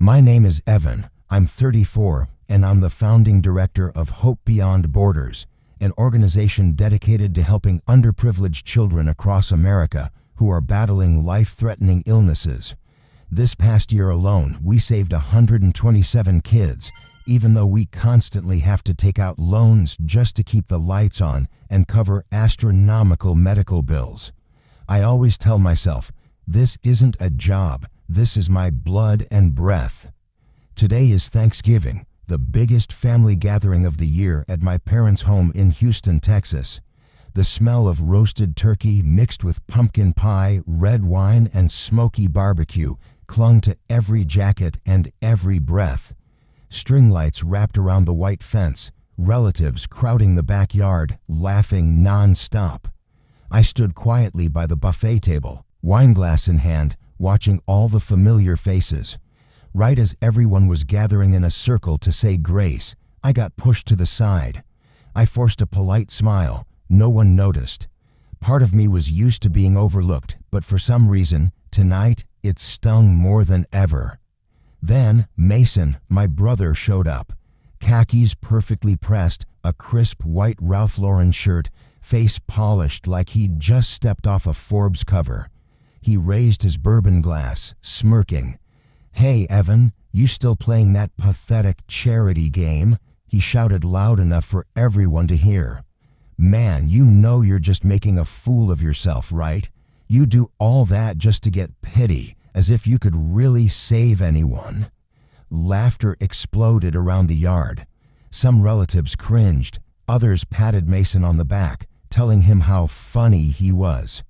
My name is Evan. I'm 34, and I'm the founding director of Hope Beyond Borders, an organization dedicated to helping underprivileged children across America who are battling life-threatening illnesses. This past year alone, we saved 127 kids, even though we constantly have to take out loans just to keep the lights on and cover astronomical medical bills. I always tell myself, this isn't a job, this is my blood and breath. Today is Thanksgiving, the biggest family gathering of the year at my parents' home in Houston, Texas. The smell of roasted turkey mixed with pumpkin pie, red wine, and smoky barbecue clung to every jacket and every breath. String lights wrapped around the white fence, relatives crowding the backyard, laughing non-stop. I stood quietly by the buffet table, wineglass in hand, watching all the familiar faces. Right as everyone was gathering in a circle to say grace, I got pushed to the side. I forced a polite smile. No one noticed. Part of me was used to being overlooked, but for some reason, tonight, it stung more than ever. Then, Mason, my brother, showed up. Khakis perfectly pressed, a crisp white Ralph Lauren shirt, face polished like he'd just stepped off a Forbes cover. He raised his bourbon glass, smirking. "Hey, Evan, you still playing that pathetic charity game?" he shouted loud enough for everyone to hear. "Man, you know you're just making a fool of yourself, right? You do all that just to get pity, as if you could really save anyone." Laughter exploded around the yard. Some relatives cringed. Others patted Mason on the back, telling him how funny he was.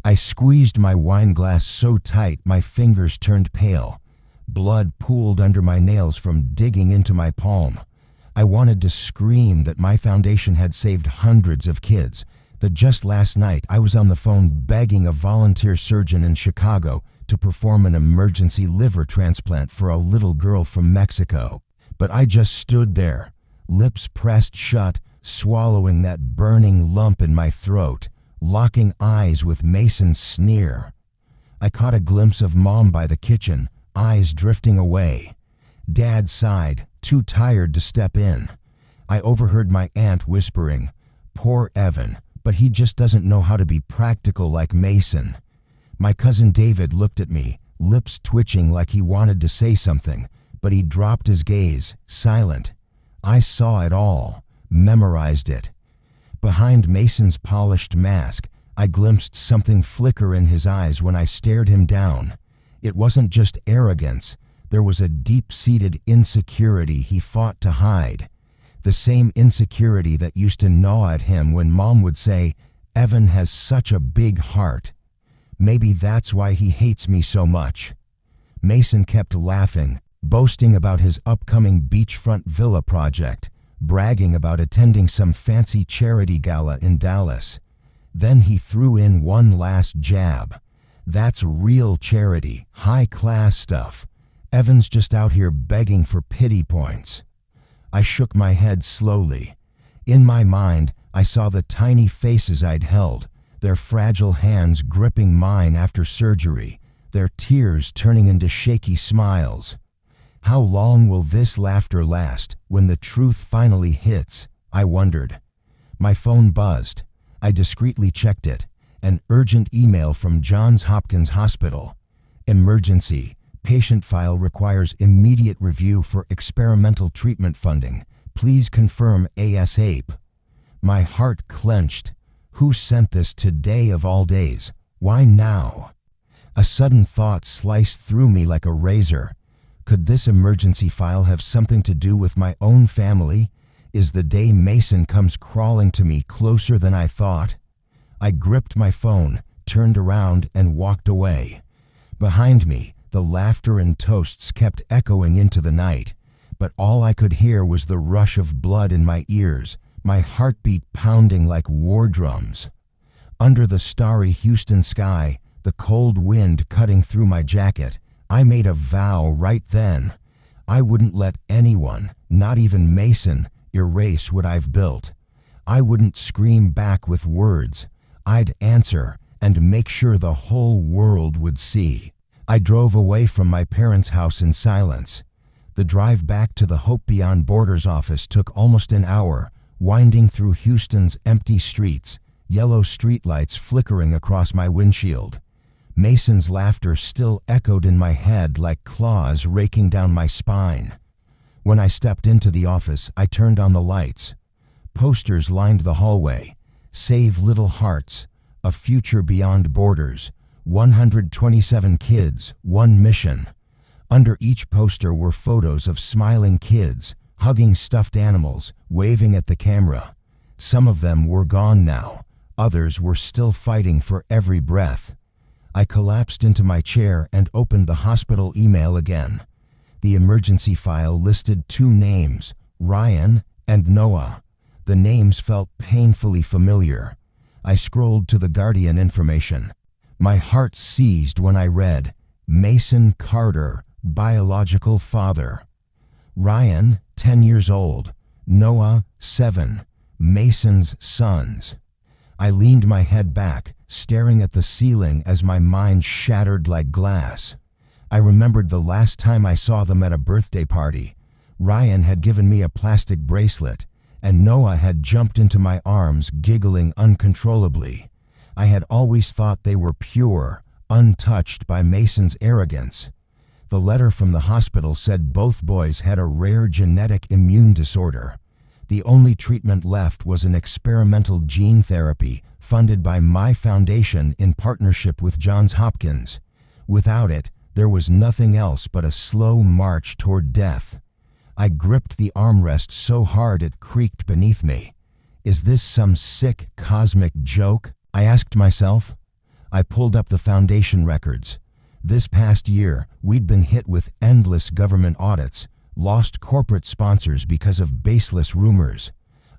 I squeezed my wine glass so tight my fingers turned pale. Blood pooled under my nails from digging into my palm. I wanted to scream that my foundation had saved hundreds of kids, that just last night I was on the phone begging a volunteer surgeon in Chicago to perform an emergency liver transplant for a little girl from Mexico. But I just stood there, lips pressed shut, swallowing that burning lump in my throat, locking eyes with Mason's sneer. I caught a glimpse of Mom by the kitchen, eyes drifting away. Dad sighed, too tired to step in. I overheard my aunt whispering, "Poor Evan, but he just doesn't know how to be practical like Mason." My cousin David looked at me, lips twitching like he wanted to say something, but he dropped his gaze, silent. I saw it all, memorized it. Behind Mason's polished mask, I glimpsed something flicker in his eyes when I stared him down. It wasn't just arrogance. There was a deep-seated insecurity he fought to hide. The same insecurity that used to gnaw at him when Mom would say, "Evan has such a big heart." Maybe that's why he hates me so much. Mason kept laughing, boasting about his upcoming beachfront villa project, bragging about attending some fancy charity gala in Dallas. Then he threw in one last jab. "That's real charity, high-class stuff. Evan's just out here begging for pity points." I shook my head slowly. In my mind, I saw the tiny faces I'd held, their fragile hands gripping mine after surgery, their tears turning into shaky smiles. How long will this laughter last when the truth finally hits? I wondered. My phone buzzed. I discreetly checked it. An urgent email from Johns Hopkins Hospital. "Emergency. Patient file requires immediate review for experimental treatment funding. Please confirm ASAP." My heart clenched. Who sent this today of all days? Why now? A sudden thought sliced through me like a razor. Could this emergency file have something to do with my own family? Is the day Mason comes crawling to me closer than I thought? I gripped my phone, turned around, and walked away. Behind me, the laughter and toasts kept echoing into the night, but all I could hear was the rush of blood in my ears, my heartbeat pounding like war drums. Under the starry Houston sky, the cold wind cutting through my jacket, I made a vow right then. I wouldn't let anyone, not even Mason, erase what I've built. I wouldn't scream back with words. I'd answer and make sure the whole world would see. I drove away from my parents' house in silence. The drive back to the Hope Beyond Borders office took almost an hour, winding through Houston's empty streets, yellow streetlights flickering across my windshield. Mason's laughter still echoed in my head like claws raking down my spine. When I stepped into the office, I turned on the lights. Posters lined the hallway. Save Little Hearts, A Future Beyond Borders, 127 kids, one mission. Under each poster were photos of smiling kids, hugging stuffed animals, waving at the camera. Some of them were gone now. Others were still fighting for every breath. I collapsed into my chair and opened the hospital email again. The emergency file listed 2 names, Ryan and Noah. The names felt painfully familiar. I scrolled to the Guardian information. My heart seized when I read, Mason Carter, biological father. Ryan, 10 years old. Noah, 7. Mason's sons. I leaned my head back, staring at the ceiling as my mind shattered like glass. I remembered the last time I saw them at a birthday party. Ryan had given me a plastic bracelet, and Noah had jumped into my arms, giggling uncontrollably. I had always thought they were pure, untouched by Mason's arrogance. The letter from the hospital said both boys had a rare genetic immune disorder. The only treatment left was an experimental gene therapy funded by my foundation in partnership with Johns Hopkins. Without it, there was nothing else but a slow march toward death. I gripped the armrest so hard it creaked beneath me. Is this some sick cosmic joke? I asked myself. I pulled up the foundation records. This past year, we'd been hit with endless government audits, lost corporate sponsors because of baseless rumors.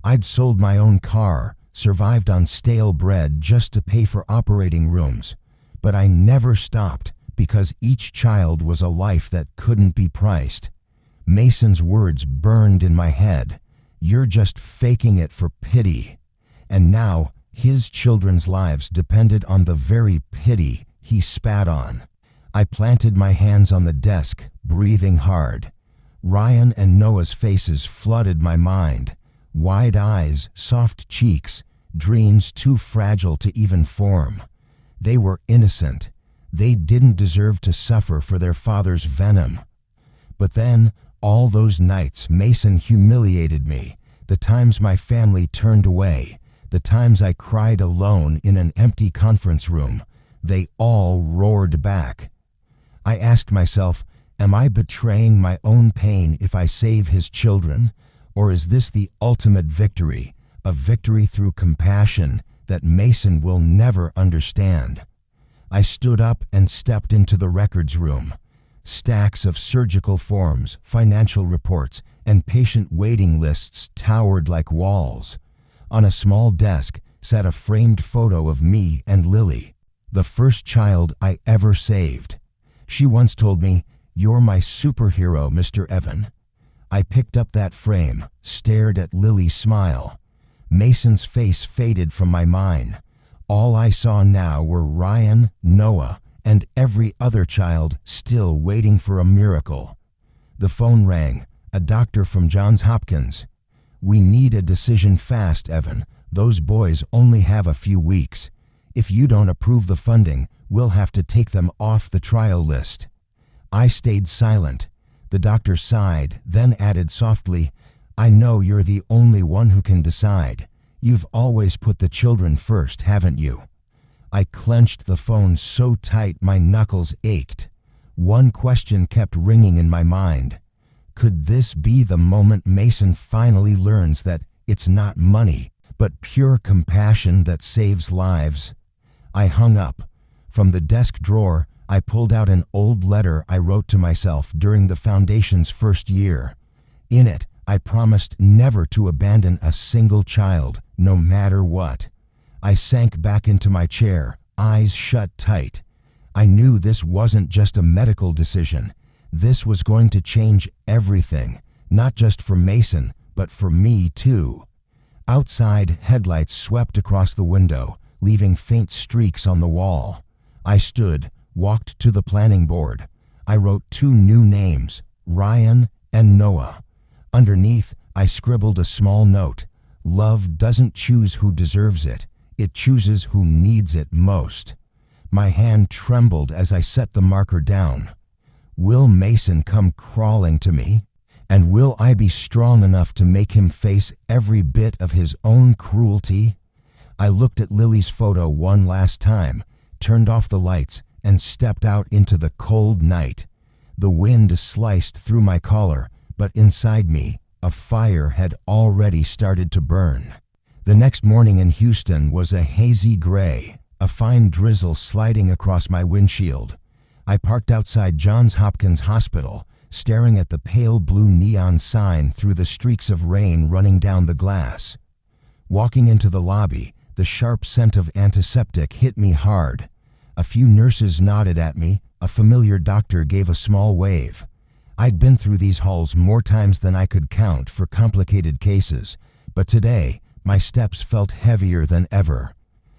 I'd sold my own car, survived on stale bread just to pay for operating rooms. But I never stopped because each child was a life that couldn't be priced. Mason's words burned in my head. You're just faking it for pity. And now, his children's lives depended on the very pity he spat on. I planted my hands on the desk, breathing hard. Ryan and Noah's faces flooded my mind. Wide eyes, soft cheeks, dreams too fragile to even form. They were innocent. They didn't deserve to suffer for their father's venom. But then, all those nights Mason humiliated me, the times my family turned away, the times I cried alone in an empty conference room, they all roared back. I asked myself, am I betraying my own pain if I save his children? Or is this the ultimate victory, a victory through compassion that Mason will never understand? I stood up and stepped into the records room. Stacks of surgical forms, financial reports, and patient waiting lists towered like walls. On a small desk sat a framed photo of me and Lily, the first child I ever saved. She once told me, "You're my superhero, Mr. Evan." I picked up that frame, stared at Lily's smile. Mason's face faded from my mind. All I saw now were Ryan, Noah, and every other child still waiting for a miracle. The phone rang, a doctor from Johns Hopkins. "We need a decision fast, Evan. Those boys only have a few weeks. If you don't approve the funding, we'll have to take them off the trial list." I stayed silent. The doctor sighed, then added softly, "I know you're the only one who can decide. You've always put the children first, haven't you?" I clenched the phone so tight my knuckles ached. One question kept ringing in my mind. Could this be the moment Mason finally learns that it's not money, but pure compassion that saves lives? I hung up. From the desk drawer, I pulled out an old letter I wrote to myself during the foundation's first year. In it, I promised never to abandon a single child, no matter what. I sank back into my chair, eyes shut tight. I knew this wasn't just a medical decision. This was going to change everything, not just for Mason, but for me too. Outside, headlights swept across the window, leaving faint streaks on the wall. I stood, walked to the planning board. I wrote 2 new names, Ryan and Noah. Underneath, I scribbled a small note. Love doesn't choose who deserves it. It chooses who needs it most. My hand trembled as I set the marker down. Will Mason come crawling to me? And will I be strong enough to make him face every bit of his own cruelty? I looked at Lily's photo one last time, turned off the lights, and stepped out into the cold night. The wind sliced through my collar, but inside me, a fire had already started to burn. The next morning in Houston was a hazy gray, a fine drizzle sliding across my windshield. I parked outside Johns Hopkins Hospital, staring at the pale blue neon sign through the streaks of rain running down the glass. Walking into the lobby, the sharp scent of antiseptic hit me hard. A few nurses nodded at me, a familiar doctor gave a small wave. I'd been through these halls more times than I could count for complicated cases, but today, my steps felt heavier than ever.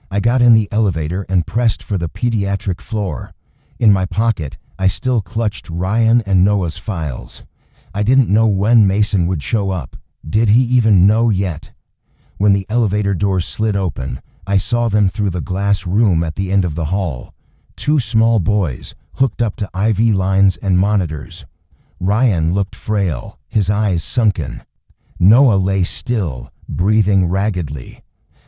I got in the elevator and pressed for the pediatric floor. In my pocket, I still clutched Ryan and Noah's files. I didn't know when Mason would show up. Did he even know yet? When the elevator doors slid open, I saw them through the glass room at the end of the hall. 2 small boys, hooked up to IV lines and monitors. Ryan looked frail, his eyes sunken. Noah lay still, breathing raggedly.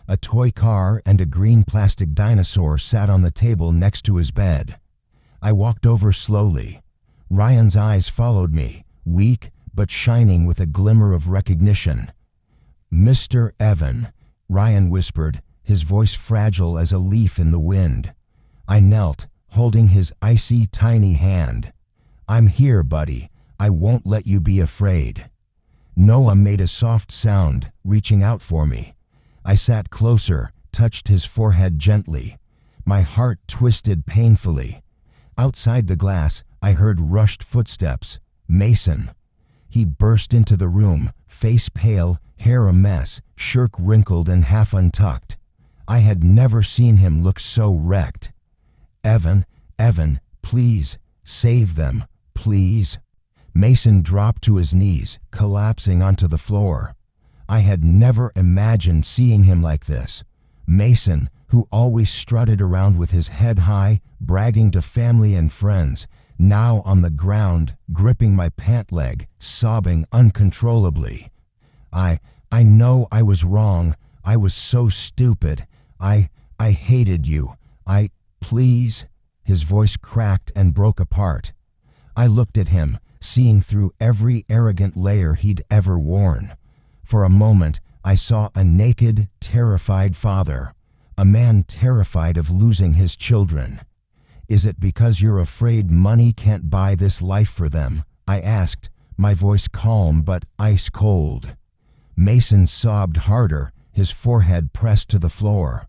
A toy car and a green plastic dinosaur sat on the table next to his bed. I walked over slowly. Ryan's eyes followed me, weak but shining with a glimmer of recognition. "Mr. Evan," Ryan whispered, his voice fragile as a leaf in the wind. I knelt, holding his icy, tiny hand. "I'm here, buddy. I won't let you be afraid." Noah made a soft sound, reaching out for me. I sat closer, touched his forehead gently. My heart twisted painfully. Outside the glass, I heard rushed footsteps. Mason. He burst into the room, face pale, hair a mess, shirt wrinkled and half untucked. I had never seen him look so wrecked. Evan, please, save them, please." Mason dropped to his knees, collapsing onto the floor. I had never imagined seeing him like this. Mason, who always strutted around with his head high, bragging to family and friends, now on the ground, gripping my pant leg, sobbing uncontrollably. I know I was wrong. I was so stupid. I hated you. Please." His voice cracked and broke apart. I looked at him, seeing through every arrogant layer he'd ever worn. For a moment, I saw a naked, terrified father, a man terrified of losing his children. "Is it because you're afraid money can't buy this life for them?" I asked, my voice calm but ice cold. Mason sobbed harder, his forehead pressed to the floor.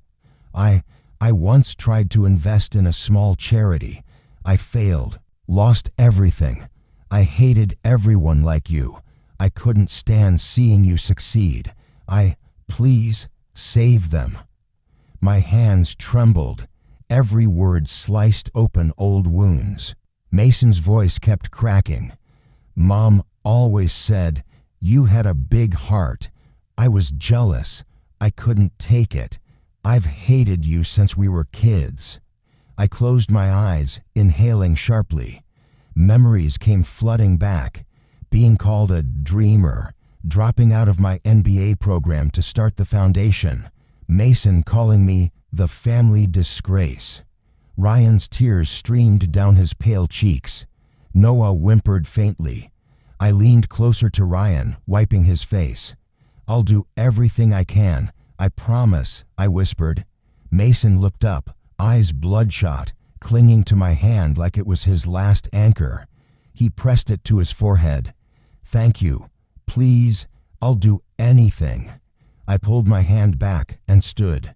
I once tried to invest in a small charity. I failed, lost everything. I hated everyone like you. I couldn't stand seeing you succeed. Please, save them." My hands trembled. Every word sliced open old wounds. Mason's voice kept cracking. "Mom always said, you had a big heart. I was jealous. I couldn't take it. I've hated you since we were kids." I closed my eyes, inhaling sharply. Memories came flooding back. Being called a dreamer, dropping out of my NBA program to start the foundation, Mason calling me the family disgrace. Ryan's tears streamed down his pale cheeks. Noah whimpered faintly. I leaned closer to Ryan, wiping his face. "I'll do everything I can. I promise," I whispered. Mason looked up, eyes bloodshot, clinging to my hand like it was his last anchor. He pressed it to his forehead. "Thank you. Please, I'll do anything." I pulled my hand back and stood.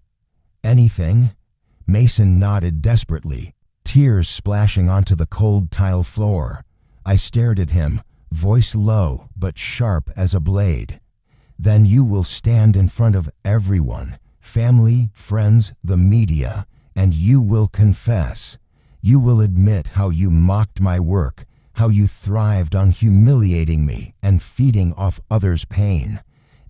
"Anything?" Mason nodded desperately, tears splashing onto the cold tile floor. I stared at him, voice low but sharp as a blade. "Then you will stand in front of everyone, family, friends, the media, and you will confess. You will admit how you mocked my work, how you thrived on humiliating me and feeding off others' pain,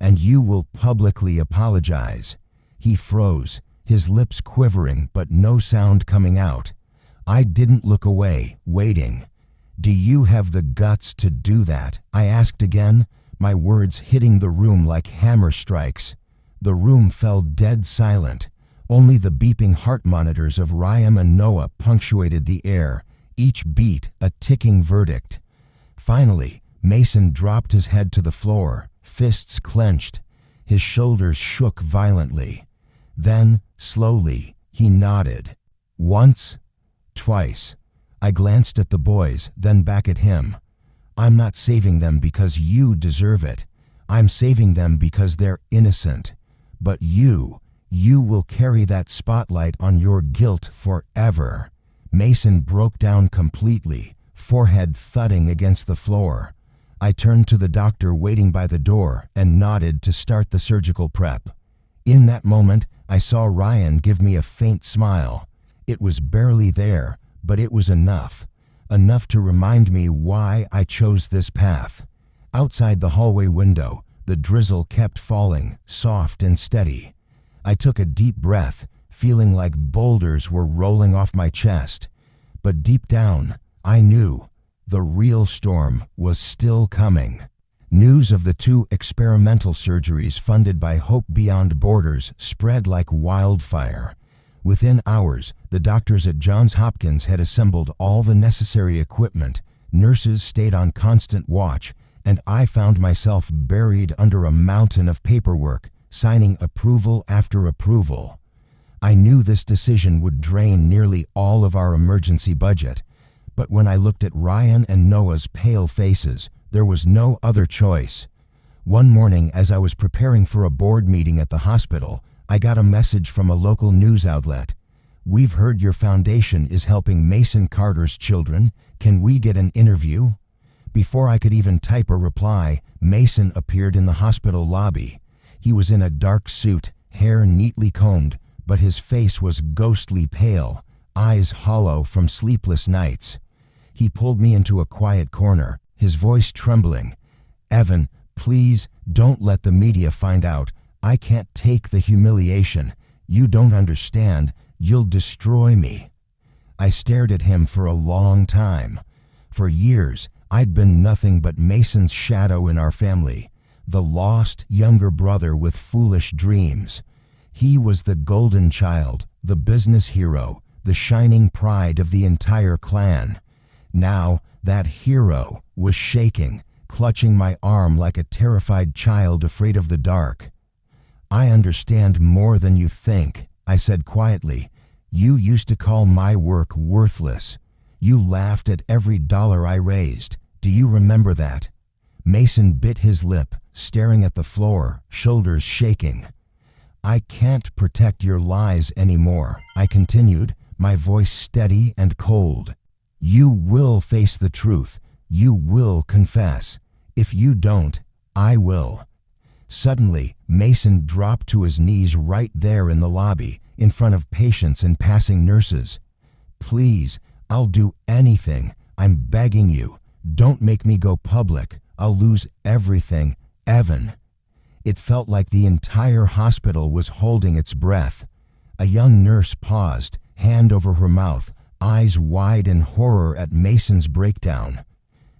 and you will publicly apologize." He froze, his lips quivering but no sound coming out. I didn't look away, waiting. "Do you have the guts to do that?" I asked again, my words hitting the room like hammer strikes. The room fell dead silent. Only the beeping heart monitors of Ryan and Noah punctuated the air, each beat a ticking verdict. Finally, Mason dropped his head to the floor, fists clenched. His shoulders shook violently. Then, slowly, he nodded. Once, twice. I glanced at the boys, then back at him. "I'm not saving them because you deserve it. I'm saving them because they're innocent. But you will carry that spotlight on your guilt forever." Mason broke down completely, forehead thudding against the floor. I turned to the doctor waiting by the door and nodded to start the surgical prep. In that moment, I saw Ryan give me a faint smile. It was barely there, but it was enough. Enough to remind me why I chose this path. Outside the hallway window, the drizzle kept falling, soft and steady. I took a deep breath, feeling like boulders were rolling off my chest. But deep down, I knew the real storm was still coming. News of the 2 experimental surgeries funded by Hope Beyond Borders spread like wildfire. Within hours, the doctors at Johns Hopkins had assembled all the necessary equipment, nurses stayed on constant watch, and I found myself buried under a mountain of paperwork, signing approval after approval. I knew this decision would drain nearly all of our emergency budget, but when I looked at Ryan and Noah's pale faces, there was no other choice. One morning, as I was preparing for a board meeting at the hospital, I got a message from a local news outlet. "We've heard your foundation is helping Mason Carter's children. Can we get an interview?" Before I could even type a reply, Mason appeared in the hospital lobby. He was in a dark suit, hair neatly combed, but his face was ghostly pale, eyes hollow from sleepless nights. He pulled me into a quiet corner, his voice trembling. "Evan, please don't let the media find out. I can't take the humiliation. You don't understand. You'll destroy me." I stared at him for a long time. For years, I'd been nothing but Mason's shadow in our family, the lost younger brother with foolish dreams. He was the golden child, the business hero, the shining pride of the entire clan. Now, that hero was shaking, clutching my arm like a terrified child afraid of the dark. "I understand more than you think," I said quietly. "You used to call my work worthless. You laughed at every dollar I raised. Do you remember that?" Mason bit his lip, staring at the floor, shoulders shaking. "I can't protect your lies anymore," I continued, my voice steady and cold. "You will face the truth. You will confess. If you don't, I will." Suddenly, Mason dropped to his knees right there in the lobby, in front of patients and passing nurses. "Please, I'll do anything. I'm begging you. Don't make me go public. I'll lose everything. Evan." It felt like the entire hospital was holding its breath. A young nurse paused, hand over her mouth, eyes wide in horror at Mason's breakdown.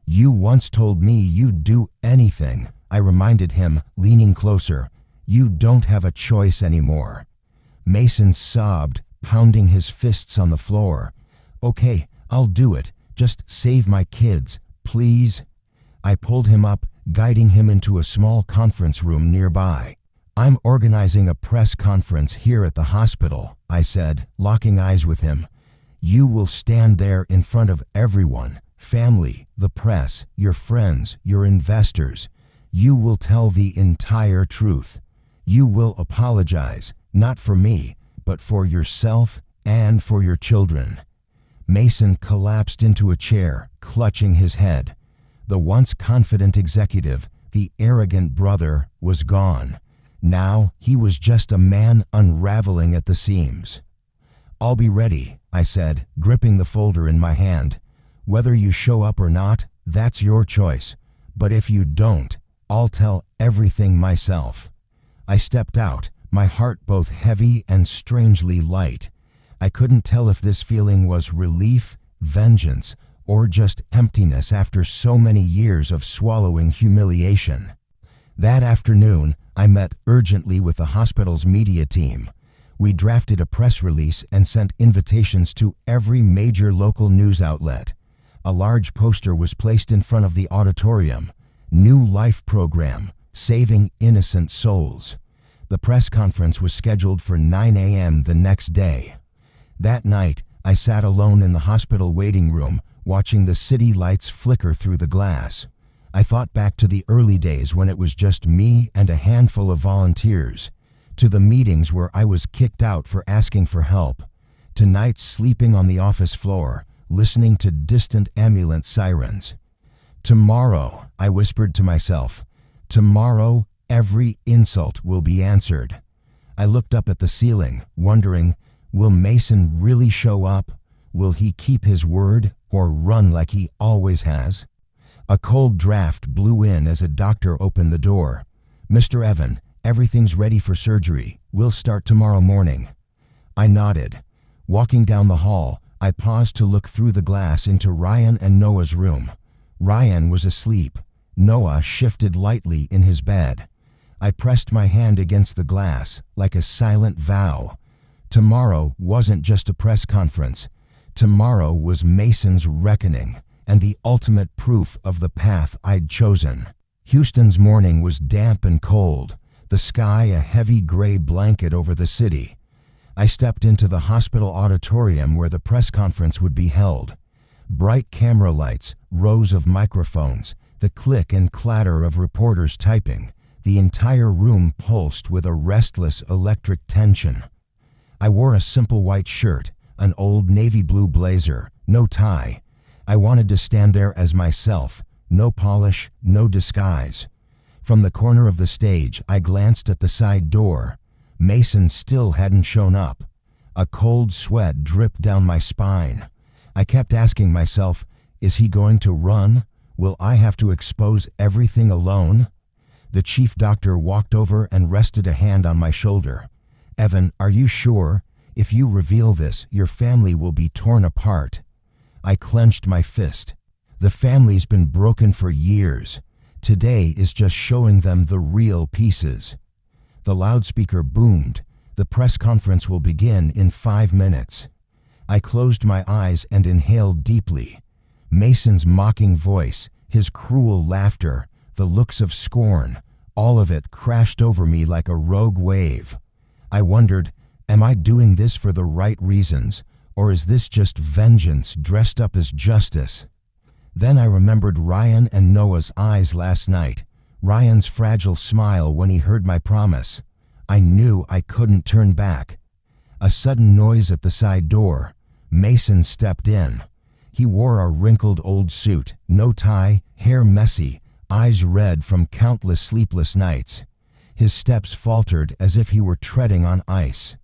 "You once told me you'd do anything," I reminded him, leaning closer. "You don't have a choice anymore." Mason sobbed, pounding his fists on the floor. "Okay, I'll do it. Just save my kids, please." I pulled him up, guiding him into a small conference room nearby. "I'm organizing a press conference here at the hospital," I said, locking eyes with him. "You will stand there in front of everyone, family, the press, your friends, your investors. You will tell the entire truth. You will apologize, not for me, but for yourself and for your children." Mason collapsed into a chair, clutching his head. The once confident executive, the arrogant brother, was gone. Now he was just a man unraveling at the seams. "I'll be ready," I said, gripping the folder in my hand. "Whether you show up or not, that's your choice. But if you don't, I'll tell everything myself." I stepped out, my heart both heavy and strangely light. I couldn't tell if this feeling was relief, vengeance, or just emptiness after so many years of swallowing humiliation. That afternoon, I met urgently with the hospital's media team. We drafted a press release and sent invitations to every major local news outlet. A large poster was placed in front of the auditorium. "New Life Program, Saving Innocent Souls." The press conference was scheduled for 9 a.m. the next day. That night, I sat alone in the hospital waiting room, watching the city lights flicker through the glass. I thought back to the early days when it was just me and a handful of volunteers, to the meetings where I was kicked out for asking for help, to nights sleeping on the office floor, listening to distant ambulance sirens. "Tomorrow," I whispered to myself, "tomorrow every insult will be answered." I looked up at the ceiling, wondering, will Mason really show up? Will he keep his word or run like he always has? A cold draft blew in as a doctor opened the door. "Mr. Evan, everything's ready for surgery. We'll start tomorrow morning." I nodded. Walking down the hall, I paused to look through the glass into Ryan and Noah's room. Ryan was asleep. Noah shifted lightly in his bed. I pressed my hand against the glass, like a silent vow. Tomorrow wasn't just a press conference. Tomorrow was Mason's reckoning, and the ultimate proof of the path I'd chosen. Houston's morning was damp and cold, the sky a heavy gray blanket over the city. I stepped into the hospital auditorium where the press conference would be held. Bright camera lights, rows of microphones, the click and clatter of reporters typing. The entire room pulsed with a restless electric tension. I wore a simple white shirt, an old navy blue blazer, no tie. I wanted to stand there as myself, no polish, no disguise. From the corner of the stage, I glanced at the side door. Mason still hadn't shown up. A cold sweat dripped down my spine. I kept asking myself, is he going to run? Will I have to expose everything alone? The chief doctor walked over and rested a hand on my shoulder. "Evan, are you sure? If you reveal this, your family will be torn apart." I clenched my fist. The family's been broken for years. Today is just showing them the real pieces. The loudspeaker boomed. "The press conference will begin in 5 minutes." I closed my eyes and inhaled deeply. Mason's mocking voice, his cruel laughter, the looks of scorn, all of it crashed over me like a rogue wave. I wondered, am I doing this for the right reasons, or is this just vengeance dressed up as justice? Then I remembered Ryan and Noah's eyes last night, Ryan's fragile smile when he heard my promise. I knew I couldn't turn back. A sudden noise at the side door. Mason stepped in. He wore a wrinkled old suit, no tie, hair messy, eyes red from countless sleepless nights. His steps faltered as if he were treading on ice.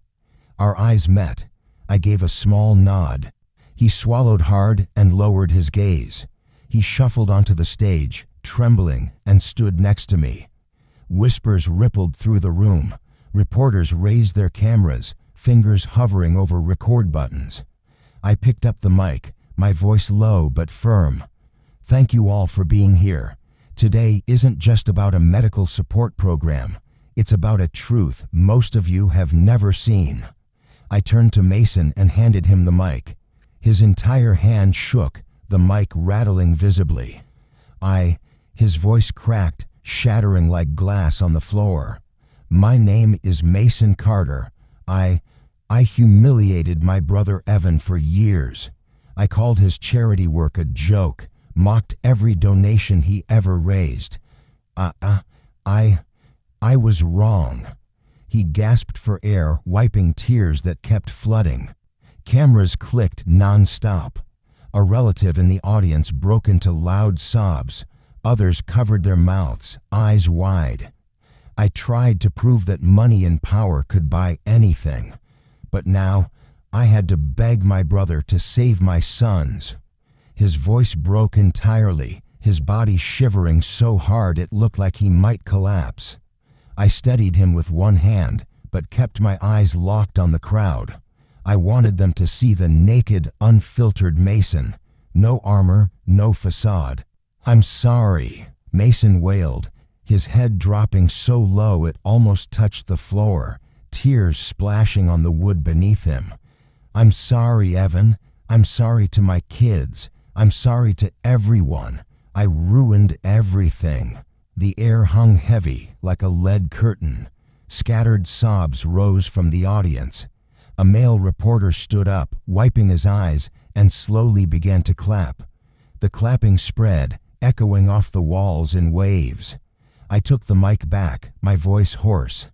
Our eyes met. I gave a small nod. He swallowed hard and lowered his gaze. He shuffled onto the stage, trembling, and stood next to me. Whispers rippled through the room. Reporters raised their cameras, fingers hovering over record buttons. I picked up the mic, my voice low but firm. "Thank you all for being here. Today isn't just about a medical support program. It's about a truth most of you have never seen." I turned to Mason and handed him the mic. His entire hand shook, the mic rattling visibly. His voice cracked, shattering like glass on the floor. "My name is Mason Carter. I humiliated my brother Evan for years. I called his charity work a joke, mocked every donation he ever raised. I was wrong." He gasped for air, wiping tears that kept flooding. Cameras clicked non-stop. A relative in the audience broke into loud sobs. Others covered their mouths, eyes wide. I tried to prove that money and power could buy anything. But now, I had to beg my brother to save my sons. His voice broke entirely, his body shivering so hard it looked like he might collapse. I steadied him with one hand, but kept my eyes locked on the crowd. I wanted them to see the naked, unfiltered Mason. No armor, no facade. "I'm sorry," Mason wailed, his head dropping so low it almost touched the floor, tears splashing on the wood beneath him. "I'm sorry, Evan. I'm sorry to my kids. I'm sorry to everyone. I ruined everything." The air hung heavy like a lead curtain. Scattered sobs rose from the audience. A male reporter stood up, wiping his eyes, and slowly began to clap. The clapping spread, echoing off the walls in waves. I took the mic back, my voice hoarse.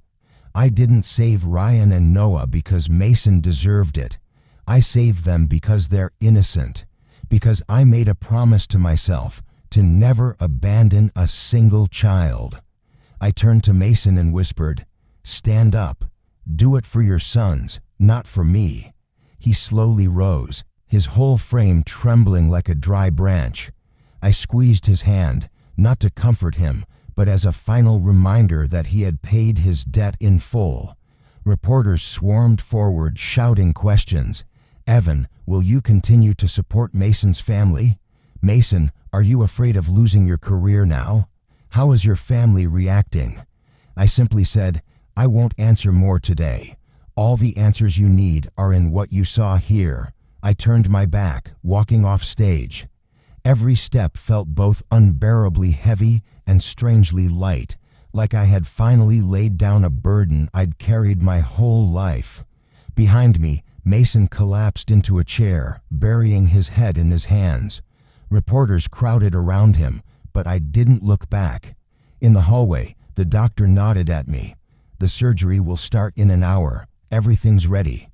"I didn't save Ryan and Noah because Mason deserved it. I saved them because they're innocent. Because I made a promise to myself to never abandon a single child." I turned to Mason and whispered, "Stand up. Do it for your sons, not for me." He slowly rose, his whole frame trembling like a dry branch. I squeezed his hand, not to comfort him, but as a final reminder that he had paid his debt in full. Reporters swarmed forward, shouting questions. "Evan, will you continue to support Mason's family? Mason, are you afraid of losing your career now? How is your family reacting?" I simply said, "I won't answer more today. All the answers you need are in what you saw here." I turned my back, walking off stage. Every step felt both unbearably heavy and strangely light, like I had finally laid down a burden I'd carried my whole life. Behind me, Mason collapsed into a chair, burying his head in his hands. Reporters crowded around him, but I didn't look back. In the hallway, the doctor nodded at me. "The surgery will start in an hour. Everything's ready."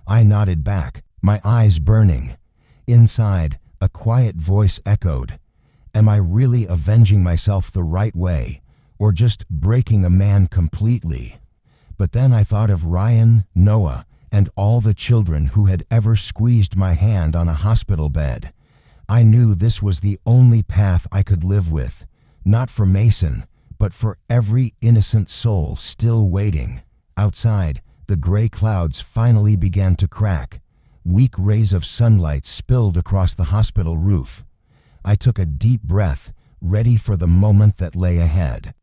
I nodded back, my eyes burning. Inside, a quiet voice echoed, "Am I really avenging myself the right way, or just breaking a man completely?" But then I thought of Ryan, Noah, and all the children who had ever squeezed my hand on a hospital bed. I knew this was the only path I could live with, not for Mason, but for every innocent soul still waiting. Outside, the gray clouds finally began to crack. Weak rays of sunlight spilled across the hospital roof. I took a deep breath, ready for the moment that lay ahead.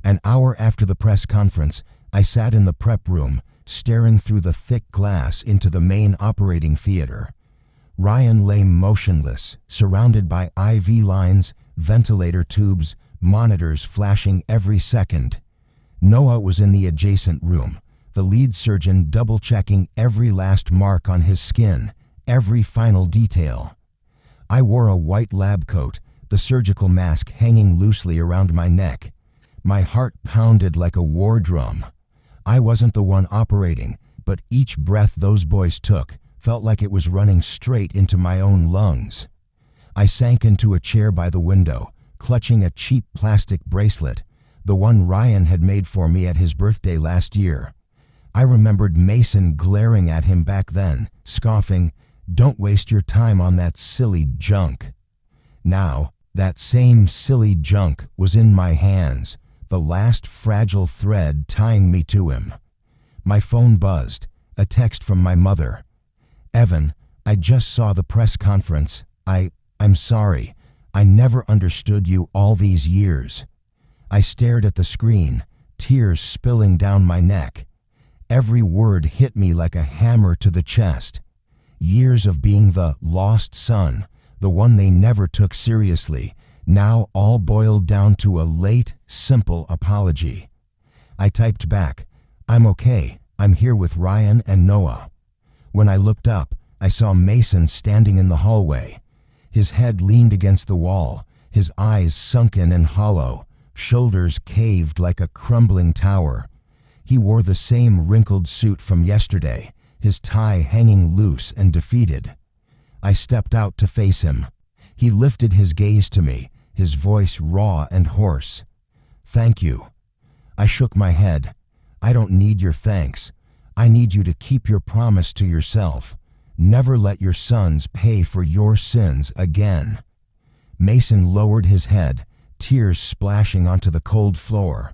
An hour after the press conference, I sat in the prep room, staring through the thick glass into the main operating theater. Ryan lay motionless, surrounded by IV lines, ventilator tubes, monitors flashing every second. Noah was in the adjacent room, the lead surgeon double-checking every last mark on his skin, every final detail. I wore a white lab coat, the surgical mask hanging loosely around my neck. My heart pounded like a war drum. I wasn't the one operating, but each breath those boys took felt like it was running straight into my own lungs. I sank into a chair by the window, clutching a cheap plastic bracelet, the one Ryan had made for me at his birthday last year. I remembered Mason glaring at him back then, scoffing, "Don't waste your time on that silly junk." Now, that same silly junk was in my hands, the last fragile thread tying me to him. My phone buzzed, a text from my mother. "Evan, I just saw the press conference. I'm sorry. I never understood you all these years." I stared at the screen, tears spilling down my neck. Every word hit me like a hammer to the chest. Years of being the lost son, the one they never took seriously, now all boiled down to a late, simple apology. I typed back, "I'm okay. I'm here with Ryan and Noah." When I looked up, I saw Mason standing in the hallway. His head leaned against the wall, his eyes sunken and hollow, shoulders caved like a crumbling tower. He wore the same wrinkled suit from yesterday, his tie hanging loose and defeated. I stepped out to face him. He lifted his gaze to me, his voice raw and hoarse. "Thank you." I shook my head. "I don't need your thanks. I need you to keep your promise to yourself. Never let your sons pay for your sins again." Mason lowered his head, tears splashing onto the cold floor.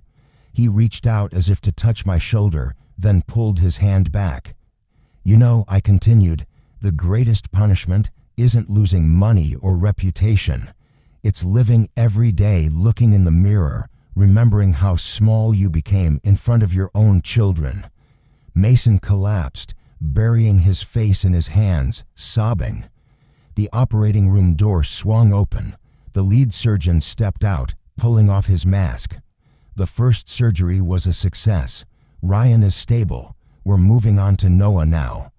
He reached out as if to touch my shoulder, then pulled his hand back. "You know," I continued, "the greatest punishment isn't losing money or reputation. It's living every day looking in the mirror, remembering how small you became in front of your own children." Mason collapsed, burying his face in his hands, sobbing. The operating room door swung open. The lead surgeon stepped out, pulling off his mask. "The first surgery was a success. Ryan is stable. We're moving on to Noah now."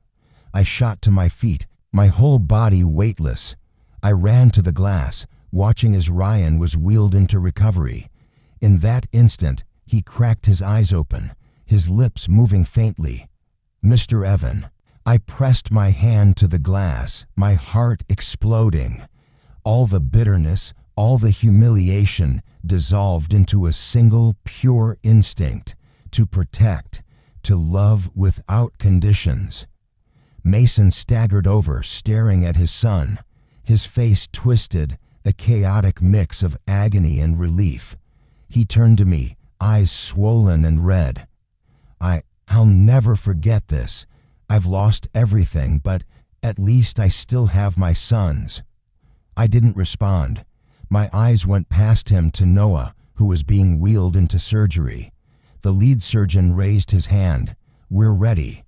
I shot to my feet, my whole body weightless. I ran to the glass, watching as Ryan was wheeled into recovery. In that instant, he cracked his eyes open, his lips moving faintly. "Mr. Evan." I pressed my hand to the glass, my heart exploding. All the bitterness, all the humiliation dissolved into a single pure instinct: to protect, to love without conditions. Mason staggered over, staring at his son, his face twisted, a chaotic mix of agony and relief. He turned to me, eyes swollen and red. I'll never forget this. I've lost everything, but at least I still have my sons." I didn't respond. My eyes went past him to Noah, who was being wheeled into surgery. The lead surgeon raised his hand. "We're ready."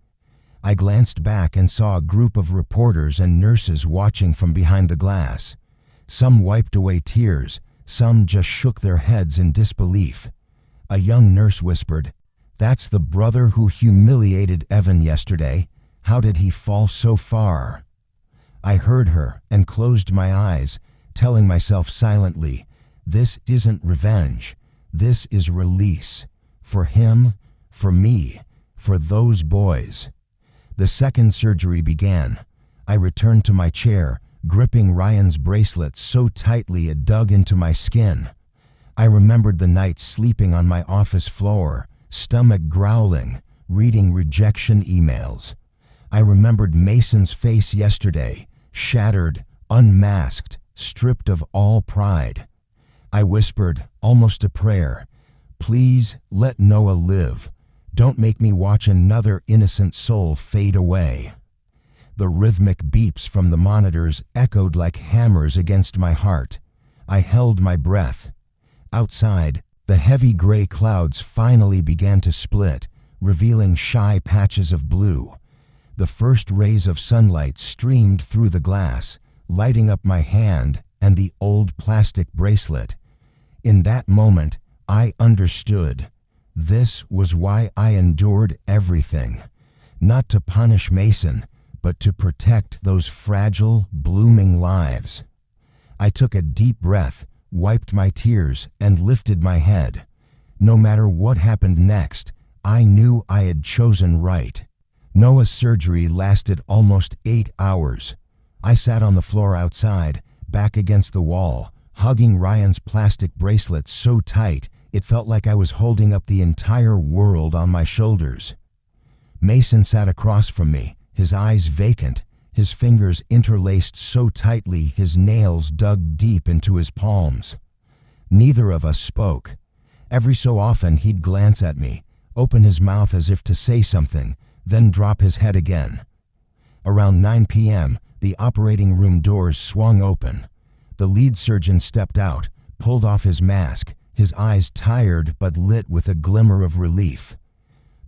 I glanced back and saw a group of reporters and nurses watching from behind the glass. Some wiped away tears, some just shook their heads in disbelief. A young nurse whispered, "That's the brother who humiliated Evan yesterday. How did he fall so far?" I heard her and closed my eyes, telling myself silently, "This isn't revenge. This is release. For him, for me, for those boys." The second surgery began. I returned to my chair, gripping Ryan's bracelet so tightly it dug into my skin. I remembered the nights sleeping on my office floor, stomach growling, reading rejection emails. I remembered Mason's face yesterday, shattered, unmasked, stripped of all pride. I whispered, almost a prayer, "Please let Noah live. Don't make me watch another innocent soul fade away." The rhythmic beeps from the monitors echoed like hammers against my heart. I held my breath. Outside, the heavy gray clouds finally began to split, revealing shy patches of blue. The first rays of sunlight streamed through the glass, lighting up my hand and the old plastic bracelet. In that moment, I understood. This was why I endured everything. Not to punish Mason, but to protect those fragile, blooming lives. I took a deep breath, wiped my tears, and lifted my head. No matter what happened next, I knew I had chosen right. Noah's surgery lasted almost 8 hours. I sat on the floor outside, back against the wall, hugging Ryan's plastic bracelet so tight it felt like I was holding up the entire world on my shoulders. Mason sat across from me, his eyes vacant, his fingers interlaced so tightly his nails dug deep into his palms. Neither of us spoke. Every so often he'd glance at me, open his mouth as if to say something, then drop his head again. Around 9 p.m., the operating room doors swung open. The lead surgeon stepped out, pulled off his mask, his eyes tired but lit with a glimmer of relief.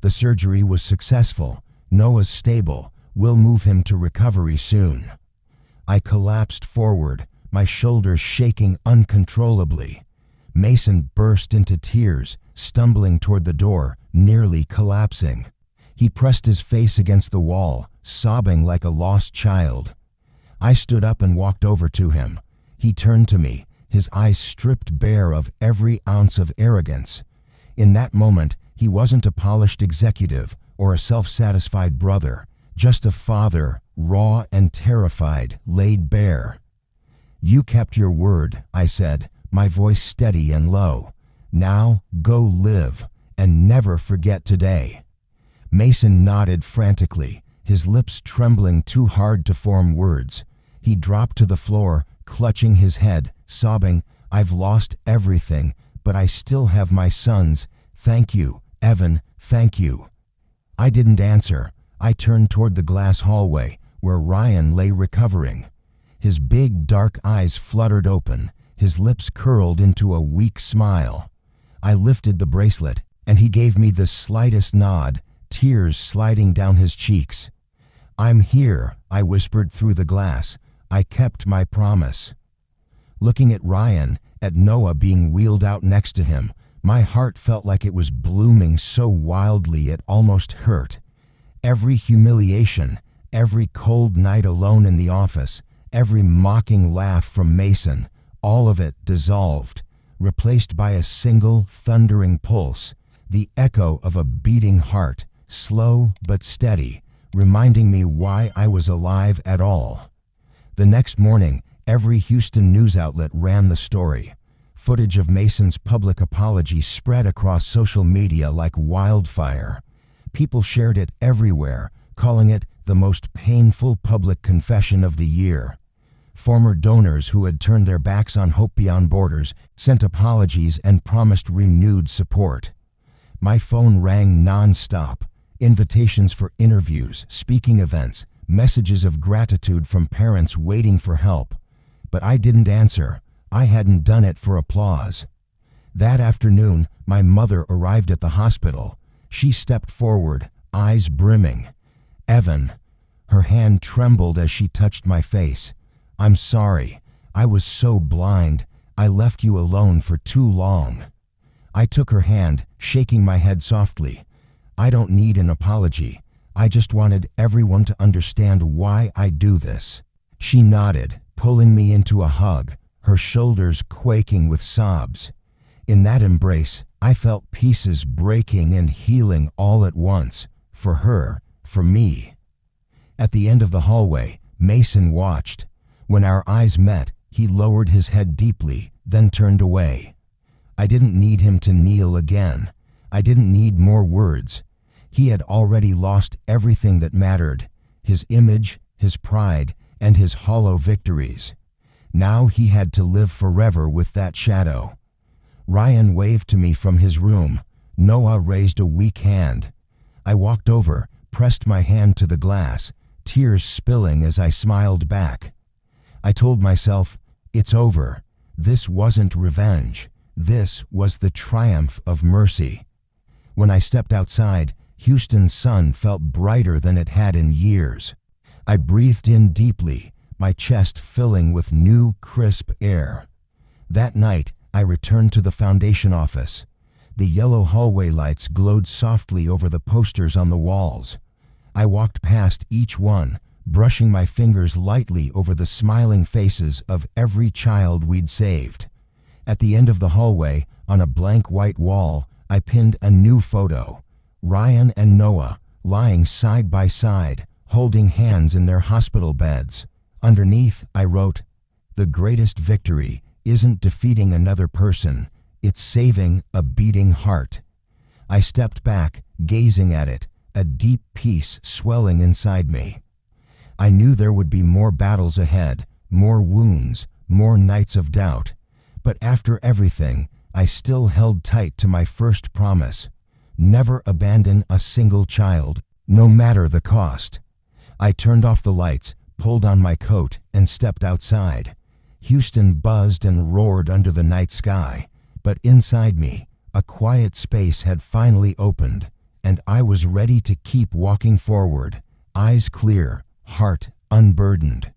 The surgery was successful. Noah's stable. We'll move him to recovery soon. I collapsed forward, my shoulders shaking uncontrollably. Mason burst into tears, stumbling toward the door, nearly collapsing. He pressed his face against the wall, sobbing like a lost child. I stood up and walked over to him. He turned to me, his eyes stripped bare of every ounce of arrogance. In that moment, he wasn't a polished executive or a self-satisfied brother, just a father, raw and terrified, laid bare. "You kept your word," I said, my voice steady and low. "Now, go live, and never forget today." Mason nodded frantically, his lips trembling too hard to form words. He dropped to the floor, clutching his head, sobbing, "I've lost everything, but I still have my sons. Thank you, Evan, thank you." I didn't answer. I turned toward the glass hallway, where Ryan lay recovering. His big, dark eyes fluttered open, his lips curled into a weak smile. I lifted the bracelet, and he gave me the slightest nod, tears sliding down his cheeks. "I'm here," I whispered through the glass. "I kept my promise." Looking at Ryan, at Noah being wheeled out next to him, my heart felt like it was blooming so wildly it almost hurt. Every humiliation, every cold night alone in the office, every mocking laugh from Mason, all of it dissolved, replaced by a single thundering pulse, the echo of a beating heart, slow but steady, reminding me why I was alive at all. The next morning, every Houston news outlet ran the story. Footage of Mason's public apology spread across social media like wildfire. People shared it everywhere, calling it the most painful public confession of the year. Former donors who had turned their backs on Hope Beyond Borders sent apologies and promised renewed support. My phone rang non-stop. Invitations for interviews, speaking events, messages of gratitude from parents waiting for help. But I didn't answer. I hadn't done it for applause. That afternoon, my mother arrived at the hospital. She stepped forward, eyes brimming. "Evan." Her hand trembled as she touched my face. "I'm sorry. I was so blind. I left you alone for too long." I took her hand, shaking my head softly. "I don't need an apology. I just wanted everyone to understand why I do this." She nodded, pulling me into a hug, her shoulders quaking with sobs. In that embrace, I felt pieces breaking and healing all at once, for her, for me. At the end of the hallway, Mason watched. When our eyes met, he lowered his head deeply, then turned away. I didn't need him to kneel again. I didn't need more words. He had already lost everything that mattered, his image, his pride, and his hollow victories. Now he had to live forever with that shadow. Ryan waved to me from his room. Noah raised a weak hand. I walked over, pressed my hand to the glass, tears spilling as I smiled back. I told myself, it's over. This wasn't revenge. This was the triumph of mercy. When I stepped outside, Houston's sun felt brighter than it had in years. I breathed in deeply, my chest filling with new, crisp air. That night, I returned to the foundation office. The yellow hallway lights glowed softly over the posters on the walls. I walked past each one, brushing my fingers lightly over the smiling faces of every child we'd saved. At the end of the hallway, on a blank white wall, I pinned a new photo. Ryan and Noah, lying side by side, holding hands in their hospital beds. Underneath, I wrote, "The greatest victory isn't defeating another person, it's saving a beating heart." I stepped back, gazing at it, a deep peace swelling inside me. I knew there would be more battles ahead, more wounds, more nights of doubt. But after everything, I still held tight to my first promise: never abandon a single child, no matter the cost. I turned off the lights, pulled on my coat, and stepped outside. Houston buzzed and roared under the night sky, but inside me, a quiet space had finally opened, and I was ready to keep walking forward, eyes clear, heart unburdened.